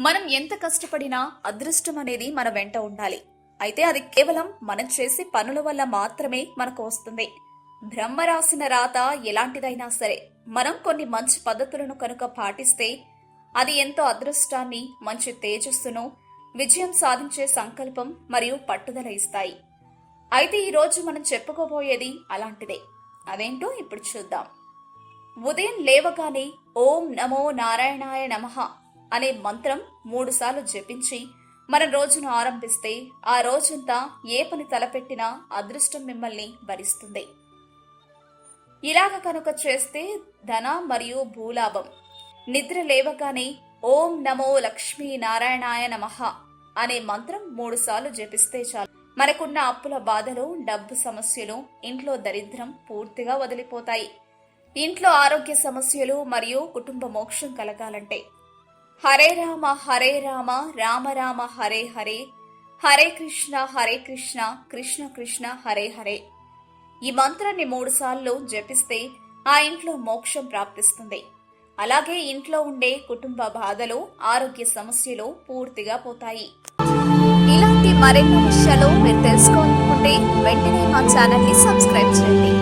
మనం ఎంత కష్టపడినా అదృష్టం అనేది మన వెంట ఉండాలి. అయితే అది కేవలం మనం చేసే పనుల వల్ల మాత్రమే మనకు వస్తుంది. బ్రహ్మ రాసిన రాత ఎలాంటిదైనా సరే మనం కొన్ని మంచి పద్ధతులను కనుక పాటిస్తే అది ఎంతో అదృష్టాన్ని, మంచి తేజస్సును, విజయం సాధించే సంకల్పం మరియు పట్టుదల ఇస్తాయి. అయితే ఈ రోజు మనం చెప్పుకోబోయేది అలాంటిదే. అదేంటో ఇప్పుడు చూద్దాం. ఉదయం లేవగానే ఓం నమో నారాయణాయ నమః అనే మంత్రం 3 సార్లు జపించి మన రోజును ఆరంభిస్తే ఆ రోజంతా ఏ పని తలపెట్టినా అదృష్టం మిమ్మల్ని భరిస్తుంది. ఇలాగ కనుక చేస్తే ధన మరియు భూలాభం. నిద్ర లేవగానే ఓం నమో లక్ష్మీ నారాయణాయ నమః అనే మంత్రం 3 సార్లు జపిస్తే చాలు. మనకున్న అప్పుల బాధలు, డబ్బు సమస్యలు, ఇంట్లో దరిద్రం పూర్తిగా వదిలిపోతాయి. ఇంట్లో ఆరోగ్య సమస్యలు మరియు కుటుంబ మోక్షం కలగాలంటే హరే రామ రామ రామ హరే హరే, హరే కృష్ణ కృష్ణ కృష్ణ హరే హరే. ఈ మంత్రాన్ని 3 సార్లు జపిస్తే ఆ ఇంట్లో మోక్షం ప్రాప్తిస్తుంది. అలాగే ఇంట్లో ఉండే కుటుంబ బాధలు, ఆరోగ్య సమస్యలు పూర్తిగా పోతాయి. ఇలాంటి మరెన్నో విషయాలు మీరు తెలుసుకోవాలనుకుంటే వెంటనే మా ఛానల్ ని సబ్స్క్రైబ్ చేయండి.